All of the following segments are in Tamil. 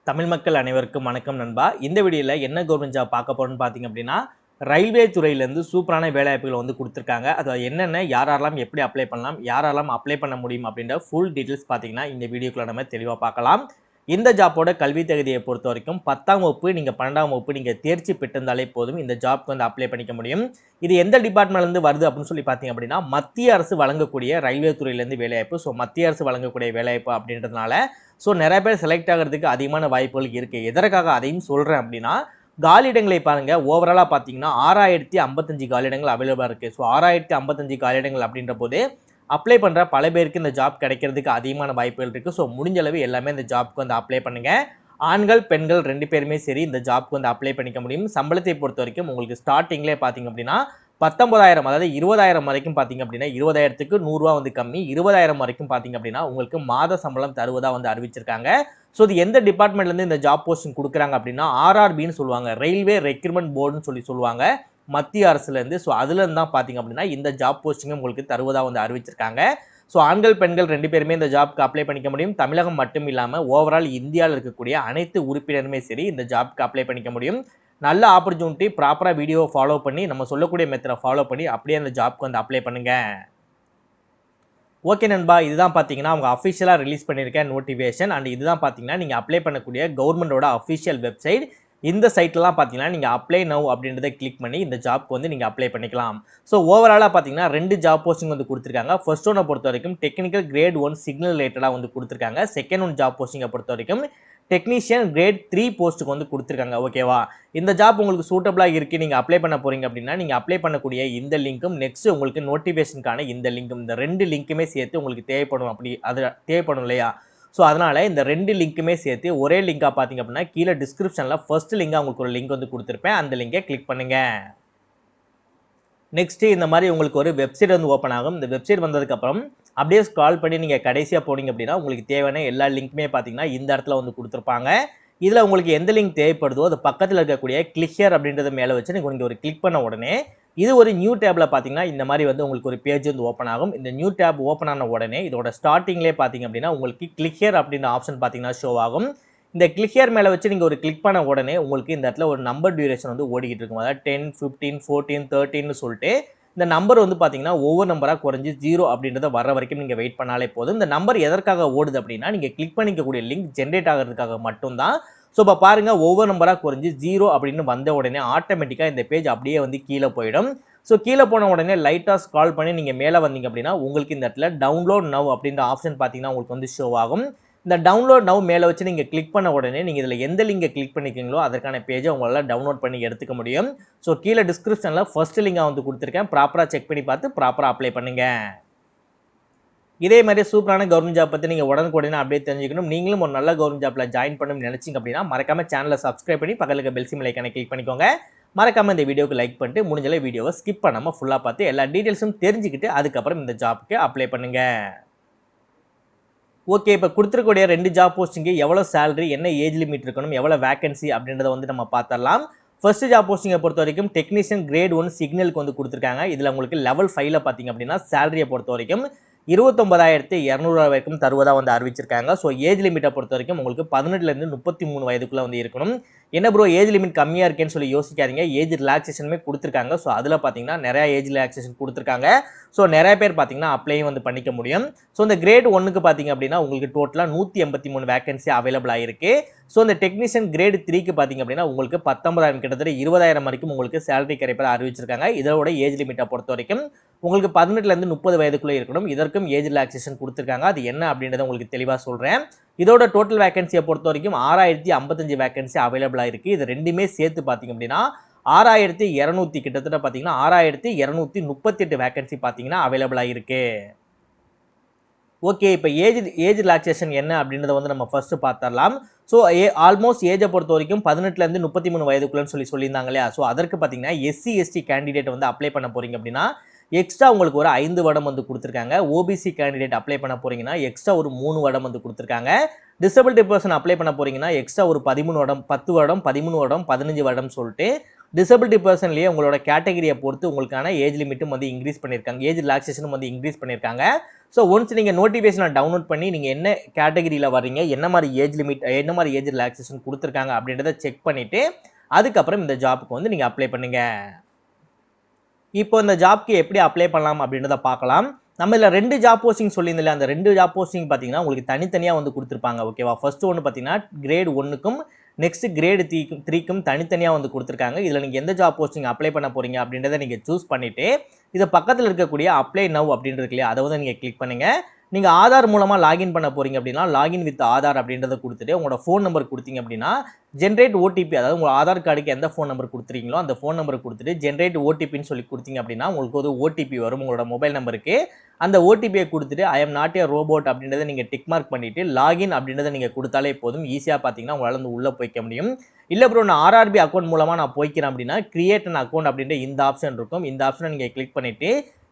தமிழ் மக்கள் அனைவருக்கும் வணக்கம் நண்பா. இந்த வீடியோல என்ன கவர்மெண்ட் ஜாப் பார்க்க போறோம்னு பார்த்தீங்க அப்படின்னா, ரயில்வே துறையிலேருந்து சூப்பரான வேலைவாய்ப்புகள் வந்து குடுத்துருக்காங்க. அது என்னென்ன, யாரெல்லாம் எப்படி அப்ளை பண்ணலாம், யாரெல்லாம் அப்ளை பண்ண முடியும் அப்படின்ற ஃபுல் டீட்டெயில்ஸ் பார்த்தீங்கன்னா, இந்த வீடியோக்குள்ள நம்ம தெளிவா பார்க்கலாம். இந்த ஜாப்போட கல்வி தகுதியை பொறுத்தவரைக்கும் 10ஆம் வகுப்பு, நீங்க 12ஆம் வகுப்பு நீங்க தேர்ச்சி பெற்றிருந்தாலே போதும் இந்த ஜாப்க்கு வந்து அப்ளை பண்ணிக்க முடியும். இது எந்த டிபார்ட்மெண்ட்லேருந்து வருது அப்படின்னு சொல்லி பார்த்தீங்க அப்படின்னா, மத்திய அரசு வழங்கக்கூடிய ரயில்வே துறையிலேருந்து வேலைவாய்ப்பு. ஸோ மத்திய அரசு வழங்கக்கூடிய வேலைவாய்ப்பு அப்படின்றதுனால நிறைய பேர் செலக்ட் ஆகிறதுக்கு அதிகமான வாய்ப்புகள் இருக்கு. எதற்காக அதையும் சொல்றேன் அப்படின்னா, காலியிடங்களை பாருங்க. ஓவராலா பார்த்தீங்கன்னா 6055 காலியிடங்கள் அவைலபிளா இருக்கு. 6055 காலியிடங்கள் அப்படின்ற போது அப்ளை பண்ற பல பேருக்கு இந்த ஜாப் கிடைக்கிறதுக்கு அதிகமான வாய்ப்புகள் இருக்கு. முடிஞ்ச அளவு எல்லாமே இந்த ஜாப்க்கு வந்து அப்ளை பண்ணுங்க. ஆண்கள், பெண்கள் 2 பேருமே சரி இந்த ஜாப்க்கு வந்து அப்ளை பண்ணிக்க முடியும். சம்பளத்தை பொறுத்தவரைக்கும் உங்களுக்கு ஸ்டார்ட்டிங்லயே பார்த்தீங்க அப்படின்னா 19,000 அதாவது 20,000 வரைக்கும் பார்த்தீங்க அப்படின்னா 20,000க்கு ரூ. 100 வந்து கம்மி. 20,000 வரைக்கும் பார்த்தீங்க அப்படின்னா உங்களுக்கு மாத சம்பளம் தருவதா வந்து அறிவிச்சிருக்காங்க. இது எந்த டிபார்ட்மெண்ட்லேருந்து இந்த ஜாப் போஸ்டிங் குடுக்குறாங்க அப்படின்னா, ஆர்ஆர்பின்னு சொல்லுவாங்க. ரயில்வே ரெக்ரூட்மென்ட் போர்டுன்னு சொல்லுவாங்க. மத்திய அரசுலேருந்து. அதுலேருந்து தான் பார்த்தீங்க அப்படின்னா இந்த ஜாப் போஸ்டிங்கும் உங்களுக்கு தருவதா வந்து அறிவிச்சிருக்காங்க. ஆண்கள், பெண்கள் 2 பேருமே இந்த ஜாப்க்கு அப்ளை பண்ணிக்க முடியும். தமிழகம் மட்டும் இல்லாம ஓவரால் இந்தியால இருக்கக்கூடிய அனைத்து உறுப்பினருமே சரி இந்த ஜாப்க்கு அப்ளை பண்ணிக்க முடியும். நல்ல ஆப்பர்ச்சுனிட்டி. ப்ராப்பரா வீடியோவை ஃபாலோ பண்ணி நம்ம சொல்லக்கூடிய மெத்தட ஃபாலோ பண்ணி அப்படியே அந்த ஜாப்க்கு வந்து அப்ளை பண்ணுங்க. ஓகே நண்பா, இதுதான் பார்த்தீங்கன்னா அவங்க அஃபிஷியலா ரிலீஸ் பண்ணியிருக்க நோட்டிஃபிகேஷன். இதுதான் பார்த்தீங்கன்னா நீங்க அப்ளை பண்ணக்கூடிய கவர்மெண்டோட அஃபிஷியல் வெப்சைட். இந்த சைட்லலாம் பார்த்தீங்கன்னா நீங்க அப்ளை நவ் அப்படின்றத கிளிக் பண்ணி இந்த ஜாப்க்கு வந்து நீங்க அப்ளை பண்ணிக்கலாம். ஓவராலா பார்த்தீங்கன்னா 2 ஜாப் போஸ்டிங் வந்து குடுத்துருக்காங்க. ஃபர்ஸ்ட் ஒன்ன பொறுத்தவரைக்கும் டெக்னிக்கல் கிரேட் 1 சிக்னல் ரிலேட்டடா வந்து குடுத்துருக்காங்க. செகண்ட் ஒன் ஜாப் போஸ்டிங்க பொறுத்தவரைக்கும் டெக்னீஷியன் கிரேட் 3 போஸ்ட்டுக்கு வந்து குடுத்துருக்காங்க. ஓகேவா? இந்த ஜாப் உங்களுக்கு சூட்டபிளா இருக்கு. நீங்க அப்ளை பண்ண போறீங்க அப்படின்னா, நீங்க அப்ளை பண்ணக்கூடிய இந்த லிங்க்கும், நெக்ஸ்ட் உங்களுக்கு நோட்டிஃபிகேஷனுக்கான இந்த லிங்க்கும், இந்த 2 லிங்க்குமே சேர்த்து உங்களுக்கு தேவைப்படும். அது தேவைப்படும் இல்லையா? அதனால இந்த 2 லிங்க்குமே சேர்த்து ஒரே லிங்கா பார்த்தீங்க அப்படின்னா, கீழ டிஸ்கிரிப்ஷன்ல ஃபர்ஸ்ட் லிங்கா உங்களுக்கு ஒரு லிங்க் வந்து குடுத்திருப்பேன். அந்த லிங்கை கிளிக் பண்ணுங்க. நெக்ஸ்ட் இந்த மாதிரி உங்களுக்கு ஒரு வெப்சைட் வந்து ஓப்பன் ஆகும். இந்த வெப்சைட் வந்ததுக்கு அப்புறம் அப்படியே ஸ்க்ரால் பண்ணி நீங்க கடைசியா போனீங்க அப்படின்னா உங்களுக்கு தேவையான எல்லா லிங்க்குமே பார்த்தீங்கன்னா இந்த இடத்துல வந்து கொடுத்துருப்பாங்க. இதுல உங்களுக்கு எந்த லிங்க் தேவைப்படுதோ அது பக்கத்தில் இருக்கக்கூடிய கிளிக் ஹியர் அப்படின்றத மேலே வச்சு நீங்க ஒரு கிளிக் பண்ண உடனே இது ஒரு நியூ டேப்ல பார்த்தீங்கன்னா இந்த மாதிரி வந்து உங்களுக்கு ஒரு பேஜ் வந்து ஓப்பன் ஆகும். இந்த நியூ டேப் ஓப்பன் ஆன உடனே இதோட ஸ்டார்டிங்லேயே பார்த்தீங்க அப்படின்னா உங்களுக்கு கிளிக் ஹியர் அப்படின்ற ஆப்ஷன் பார்த்தீங்கன்னா ஷோ ஆகும். இந்த கிளிக் ஹியர் மேலே வச்சு நீங்கள் ஒரு கிளிக் பண்ண உடனே உங்களுக்கு இந்த இடத்துல ஒரு நம்பர் டியூரேஷன் வந்து ஓடிக்கிட்டு இருக்கும். அதாவது 10, 15, 14, 13ன்னு சொல்லிட்டு இந்த நம்பர் வந்து பார்த்தீங்கன்னா ஒவ்வொரு நம்பராக குறைஞ்சி 0 அப்படின்றத வர வரைக்கும் நீங்கள் வெயிட் பண்ணாலே போதும். இந்த நம்பர் எதற்காக ஓடுது அப்படின்னா நீங்கள் கிளிக் பண்ணிக்கக்கூடிய லிங்க் ஜென்ரேட் ஆகிறதுக்காக மட்டும்தான். இப்போ பாருங்க ஒவ்வொரு நம்பராக குறைஞ்சி 0 அப்படின்னு வந்த உடனே ஆட்டோமேட்டிக்காக இந்த பேஜ் அப்படியே வந்து கீழே போயிடும். கீழே போன உடனே லைட்டாக ஸ்க்ரால் பண்ணி நீங்கள் மேலே வந்தீங்க அப்படின்னா உங்களுக்கு இந்த இடத்துல டவுன்லோட் நவ் அப்படின்ற ஆப்ஷன் பார்த்தீங்கன்னா உங்களுக்கு வந்து ஷோ ஆகும். இந்த டவுன்லோட் நவ் மேலே வச்சு நீங்கள் கிளிக் பண்ண உடனே நீங்கள் இதில் எந்த லிங்கை கிளிக் பண்ணிக்கிறீங்களோ அதற்கான பேஜை உங்களால் டவுன்லோட் பண்ணி எடுத்துக்க முடியும். கீழே டிஸ்கிரிப்ஷனில் ஃபர்ஸ்ட் லிங்காக வந்து கொடுத்துருக்கேன். ப்ராப்பராக செக் பண்ணி பார்த்து ப்ராப்பராக அப்ளை பண்ணுங்க. இதே மாதிரி சூப்பரான கவர்மெண்ட் ஜாப் பற்றி நீங்கள் உடனுக்குடனே அப்படியே தெரிஞ்சுக்கணும். நீங்களும் ஒரு நல்ல கவர்மெண்ட் ஜாப்ல ஜாயின் பண்ணணும்னு நினைச்சிங்க அப்படின்னா மறக்காம சேனலை சப்ஸ்கிரைப் பண்ணி பக்கத்தில் இருக்க பெல் சிம் ஐக்கானை கிளிக் பண்ணிக்கோங்க. மறக்காம இந்த வீடியோக்கு லைக் பண்ணிட்டு முடிஞ்ச வீடியோவை ஸ்கிப் பண்ணாமல் ஃபுல்லாக பார்த்து எல்லா டீட்டெயில்ஸும் தெரிஞ்சுக்கிட்டு அதுக்கப்புறம் இந்த ஜாப்க்கு அப்ளை பண்ணுங்க. ஓகே, இப்போ கொடுத்துருக்கூடிய 2 ஜாப் போஸ்டிங்கு எவ்வளோ சேலரி, என்ன ஏஜ் லிமிட் இருக்கணும், எவ்வளோ வேகன்சி அப்படின்றத வந்து நம்ம பார்த்துடலாம். ஃபர்ஸ்ட் ஜாப் போஸ்டிங்கை பொறுத்த வரைக்கும் டெக்னீஷியன் கிரேட் 1 சிக்னலுக்கு வந்து கொடுத்துருக்காங்க. இதில் உங்களுக்கு லெவல் 5ல பார்த்தீங்க அப்படின்னா சேலரியை பொறுத்த வரைக்கும் 29,200 வரைக்கும் தருவதாக வந்து அறிவிச்சிருக்காங்க. ஏஜ் லிமிட்டை பொறுத்த வரைக்கும் உங்களுக்கு 18லேருந்து 33 வயதுக்குள்ளே வந்து இருக்கணும். என்ன ப்ரோ ஏஜ் லிமிட் கம்மியாக இருக்கேன்னு சொல்லி யோசிக்காதீங்க. ஏஜ் ரிலாக்ஸேஷனுமே கொடுத்துருக்காங்க. அதில் பார்த்தீங்கன்னா நிறையா ஏஜ் ரிலாக்ஸேஷன் கொடுத்துருக்காங்க. நிறைய பேர் பார்த்தீங்கன்னா அப்ளையும் வந்து பண்ணிக்க முடியும். இந்த கிரேட் 1க்கு பார்த்தீங்க அப்படின்னா உங்களுக்கு டோட்டலாக 183 வேகன்சி அவைலபிளாக இருக்கு. இந்த டெக்னீஷியன் கிரேட் 3க்கு பார்த்தீங்க அப்படின்னா உங்களுக்கு 19,000 கிட்டத்தட்ட 20,000 வரைக்கும் உங்களுக்கு சேலரி கிடைப்பதாக அறிவிச்சிருக்காங்க. இதோட ஏஜ் லிமிட்டை பொறுத்த வரைக்கும் உங்களுக்கு 18லேருந்து 30 வயதுக்குள்ளே இருக்கணும். இதற்கும் ஏஜ் ரிலாக்ஸேஷன் கொடுத்துருக்காங்க. அது என்ன அப்படின்றத உங்களுக்கு தெளிவாக சொல்கிறேன். இதோட டோட்டல் வேகன்சியை பொறுத்த வரைக்கும் 6,055 வேகன்சி அவைலபிளாக இருக்குது. இது ரெண்டுமே சேர்த்து பார்த்தீங்க அப்படின்னா 6,200 கிட்டத்தட்ட பார்த்தீங்கன்னா 6,238 வேகன்சி பார்த்தீங்கன்னா அவைலபிளாக இருக்குது. ஓகே, இப்போ ஏஜ் ரிலாக்ஸேஷன் என்ன அப்படின்றத வந்து நம்ம ஃபர்ஸ்ட் பார்த்துடலாம். ஆல்மோஸ்ட் ஏஜை பொறுத்த வரைக்கும் 18லேருந்து 33 வயதுக்குள்ளன்னு சொல்லியிருந்தாங்க இல்லையா? அதற்கு பார்த்தீங்கன்னா எஸ்சி எஸ்டி கேண்டிடேட் வந்து அப்ளை பண்ண போறீங்க அப்படின்னா எக்ஸ்ட்ரா உங்களுக்கு ஒரு 5 வருடம் வந்து கொடுத்துருக்காங்க. ஓபிசி கேண்டிடேட் அப்ளை பண்ண போறீங்கன்னா எக்ஸ்ட்ரா ஒரு 3 வருடம் வந்து கொடுத்துருக்காங்க. டிசபிலிட்டி பர்சன் அப்ளை பண்ண போறீங்கன்னா எக்ஸ்ட்ரா ஒரு 13 வருடம், 10 வருடம், 13 வருடம், 15 வருடம் சொல்லிட்டு டிசபிலிட்டி பர்சன்லேயே உங்களோட கேட்டகரியை பொறுத்து உங்களுக்கான ஏஜ் லிமிட்டும் வந்து இன்க்ரீஸ் பண்ணியிருக்காங்க, ஏஜ் ரிலாக்ஸேஷனும் வந்து இன்க்ரீஸ் பண்ணியிருக்காங்க. ஸோ ஒன்ஸ் நீங்கள் நோட்டிஃபிகேஷனை டவுன்லோட் பண்ணி நீங்கள் என்ன கேட்டகரியில் வர்றீங்க, என்ன மாதிரி ஏஜ் லிமிட், என்ன மாதிரி ஏஜ் ரிலாக்ஸேஷன் கொடுத்துருக்காங்க அப்படின்றத செக் பண்ணிவிட்டு அதுக்கப்புறம் இந்த ஜாப்புக்கு வந்து நீங்கள் அப்ளை பண்ணுங்கள். இப்போ இந்த ஜாப்க்கு எப்படி அப்ளை பண்ணலாம் அப்படின்றத பார்க்கலாம். நம்ம இதில் 2 ஜாப் போஸ்டிங் சொல்லியிருந்தில்ல, அந்த 2 ஜாப் போஸ்டிங் பார்த்தீங்கன்னா உங்களுக்கு தனித்தனியாக வந்து கொடுத்துருப்பாங்க. ஓகேவா? ஃபர்ஸ்ட் ஒன்று பார்த்தீங்கன்னா கிரேட் 1க்கும் நெக்ஸ்ட் கிரேட் 3க்கும் தனித்தனியாக வந்து கொடுத்துருக்காங்க. இதில் நீங்கள் எந்த ஜாப் போஸ்டிங் அப்ளை பண்ண போகிறீங்க அப்படின்றத நீங்கள் சூஸ் பண்ணிவிட்டு இது பக்கத்தில் இருக்கக்கூடிய அப்ளை நவ் அப்படின்றது இல்லையா, அதை வந்து நீங்கள் கிளிக் பண்ணுங்கள். நீங்கள் ஆதார் மூலமாக லாகின் பண்ண போகிறீங்க அப்படின்னா லாகின் வித் ஆதார் அப்படின்றத கொடுத்துட்டு உங்களோட ஃபோன் நம்பர் கொடுத்தீங்க அப்படின்னா ஜென்ரேட் ஓடிபி, அதாவது உங்கள் ஆதார் கார்டுக்கு எந்த ஃபோன் நம்பர் கொடுத்துறீங்களோ அந்த ஃபோன் நம்பர் கொடுத்துட்டு ஜென்ரேட் ஓடிபின்னு சொல்லி கொடுத்தீங்க அப்படின்னா உங்களுக்கு ஒரு ஓடிபி வரும் உங்களோட மொபைல் நம்பருக்கு. அந்த ஓடிபியை கொடுத்துட்டு I am not a robot அப்படின்றத நீங்கள் டிக் மார்க் பண்ணிவிட்டு லாகின் அப்படின்றத நீங்கள் கொடுத்தாலே போதும். ஈஸியாக பார்த்தீங்கன்னா உங்களால் வந்து உள்ளே போய்க்க முடியும். இல்லை ப்ரோ நான் ஆர்ஆர்பி அக்கௌண்ட் மூலமாக நான் போய்க்கிறேன் அப்படின்னா கிரியேட் அன் அக்கௌண்ட் அப்படின்ற இந்த ஆப்ஷன் இருக்கும். இந்த ஆப்ஷனை நீங்கள் கிளிக் பண்ணிவிட்டு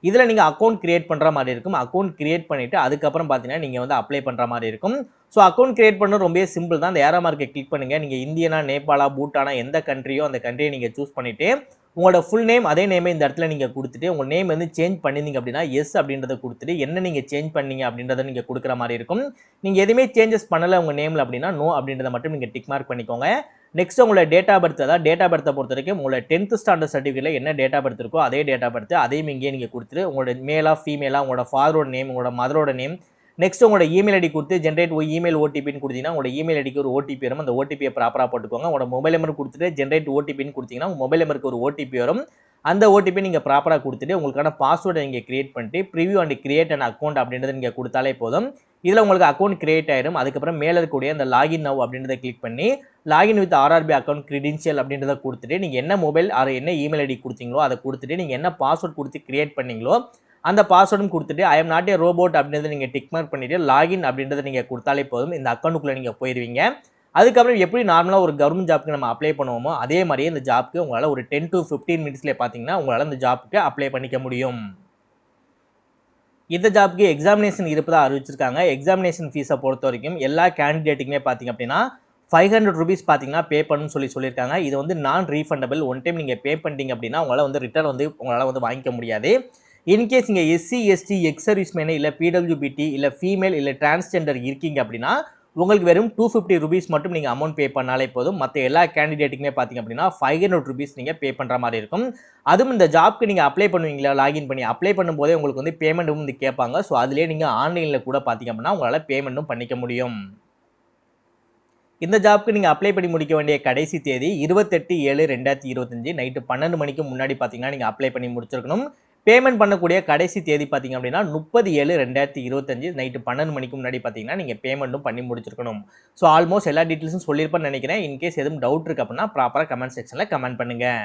இதில் நீங்கள் அக்கௌண்ட் கிரியேட் பண்ணுற மாதிரி இருக்கும். அக்கௌண்ட் கிரியேட் பண்ணிவிட்டு அதுக்கப்புறம் பார்த்தீங்கன்னா நீங்கள் வந்து அப்ளை பண்ணுற மாதிரி இருக்கும். ஸோ அக்கௌண்ட் கிரியேட் பண்ண ரொம்ப சிம்பிள் தான். அந்த ஏரோ மார்க்கை கிளிக் பண்ணுங்கள். நீங்கள் இந்தியனா, நேபாளா, பூட்டானா எந்த கண்ட்ரியோ அந்த கண்ட்ரியை நீங்கள் சூஸ் பண்ணிவிட்டு உங்களோட ஃபுல் நேம் அதே நேமே இந்த இடத்துல நீங்கள் கொடுத்துட்டு உங்கள் நேம் வந்து சேஞ்ச் பண்ணியிருந்தீங்க அப்படின்னா எஸ் அப்படின்றத கொடுத்துட்டு என்ன நீங்கள் சேஞ்ச் பண்ணீங்க அப்படின்றத நீங்கள் கொடுக்குற மாதிரி இருக்கும். நீங்கள் எதுவுமே சேஞ்சஸ் பண்ணலை உங்கள் நேமில் அப்படின்னா நோ அப்படின்றத மட்டும் நீங்கள் டிக் மார்க் பண்ணிக்கோங்க. நெக்ஸ்ட் உங்களோட டேட் ஆஃப் பர்த், அதாவது டேட் ஆஃப் பர்த்தை பொறுத்த வரைக்கும் உங்களோட 10th ஸ்டாண்டர்ட் சர்டிஃபிகேட்டில் என்ன டேட் ஆஃப் பர்த் இருக்கோ அதே டேட் ஆஃப் பர்த் அதையும் இங்கேயே நீங்கள் கொடுத்துட்டு உங்களோட மேலா ஃபீமேலா, உங்களோட ஃபாதரோட நேம், உங்களோட மதரோட நேம், நெக்ஸ்ட் உங்களோட இமெயில் ஐடி கொடுத்து ஜென்ரேட் இமெயில் ஓடிபின்னு கொடுத்தீங்கன்னா உங்களோட இமெயில் ஐடிக்கு ஒரு ஓடிபி வரும். அந்த ஓடிபியை ப்ராப்பராக போட்டுக்கோங்க. உங்களோட மொபைல் நம்பர் கொடுத்துட்டு ஜென்ரேட் ஓடிபின்னு கொடுத்தீங்கன்னா உங்கள் மொபைல் நம்பருக்கு ஒரு ஓடிபி வரும். அந்த ஓடிபி நீங்கள் ப்ராப்பராக கொடுத்துட்டு உங்களுக்கான பாஸ்வேர்டை நீங்கள் கிரியேட் பண்ணிட்டு preview and create and account அப்படின்றத நீங்கள் கொடுத்தாலே போதும். இதில் உங்களுக்கு அக்கௌண்ட் கிரியேட் ஆயிடும். அதுக்கப்புறம் மேலே இருக்கக்கூடிய அந்த லாகின் நவ் அப்படின்றத கிளிக் பண்ணி login with RRB account credential அப்படின்றத கொடுத்துட்டு நீங்கள் என்ன மொபைல் ஆர் என்ன இமெயில் ஐடி கொடுத்தீங்களோ அதை கொடுத்துட்டு நீங்கள் என்ன பாஸ்வேர்ட் கொடுத்து கிரியேட் பண்ணீங்களோ அந்த பாஸ்வேர்டும் கொடுத்துட்டு I am not a robot அப்படின்றத நீங்கள் டிக் மார்க் பண்ணிவிட்டு லாகின் அப்படின்றத நீங்கள் கொடுத்தாலே போதும். இந்த அக்கௌண்ட்டுக்குள்ளே நீங்கள் போயிடுவீங்க. அதுக்கப்புறம் எப்படி நார்மலாக ஒரு கவர்மெண்ட் ஜாப்க்கு நம்ம அப்ளை பண்ணுவோமோ அதே மாதிரியே இந்த ஜாப்க்கு உங்களால் ஒரு 10 to 15 மினிட்ஸ்லேயே பார்த்தீங்கன்னா உங்களால் இந்த ஜாப்புக்கு அப்ளை பண்ணிக்க முடியும். இந்த ஜாப்க்கு எக்ஸாமினேஷன் இருப்பதாக அறிவிச்சிருக்காங்க. எக்ஸாமினேஷன் ஃபீஸை பொறுத்த வரைக்கும் எல்லா கேண்டிடேட்டுக்குமே பார்த்தீங்க அப்படின்னா 500 rupees பார்த்தீங்கன்னா பே பண்ணணும்னு சொல்லியிருக்காங்க. இது வந்து நான் ரீஃபண்டபிள். ஒன் டைம் நீங்கள் பே பண்ணிட்டீங்க அப்படின்னா உங்களால் வந்து ரிட்டர்ன் வந்து உங்களால் வந்து வாங்கிக்க முடியாது. இன்கேஸ் நீங்கள் எஸ்சி, எஸ்டி, எக்ஸ் சர்வீஸ்மேனு இல்லை பிடபிள்யூபிடி இல்லை ஃபீமேல் இல்லை டிரான்ஸ்ஜெண்டர் இருக்கீங்க அப்படின்னா உங்களுக்கு வெறும் 250 rupees மட்டும் நீங்கள் அமௌண்ட் பே பண்ணாலே போதும். மற்ற எல்லா கேண்டிடேட்டுக்குமே பார்த்தீங்க அப்படின்னா 500 rupees நீங்கள் பே பண்ணுற மாதிரி இருக்கும். அதுவும் இந்த ஜாப்க்கு நீங்கள் அப்ளை பண்ணுவீங்களா, லாகின் பண்ணி அப்ளை பண்ணும்போதே உங்களுக்கு வந்து பேமெண்ட்டும் வந்து கேட்பாங்க. ஸோ அதுலேயே நீங்கள் ஆன்லைனில் கூட பார்த்தீங்க அப்படின்னா உங்களால் பேமெண்ட்டும் பண்ணிக்க முடியும். இந்த ஜாப்க்கு நீங்கள் அப்ளை பண்ணி முடிக்க வேண்டிய கடைசி தேதி 28/7/2025 நைட்டு 12 மணிக்கு முன்னாடி பார்த்தீங்கன்னா நீங்கள் அப்ளை பண்ணி முடிச்சிருக்கணும். பேமெண்ட் பண்ணக்கூடிய கடைசி தேதி பார்த்தீங்க அப்படின்னா 30/7/2025 நைட்டு 12 மணிக்கு முன்னாடி பார்த்தீங்கன்னா நீங்கள் பேமெண்ட்டும் பண்ணி முடிச்சிருக்கணும். ஸோ ஆல்மோஸ்ட் எல்லா டீட்டெயில்ஸும் சொல்லியிருப்பேன்னு நினைக்கிறேன். இன்கேஸ் எதுவும் டவுட் இருக்கு அப்படின்னா ப்ராப்பராக கமெண்ட் செக்ஷனில் கமெண்ட் பண்ணுங்கள்.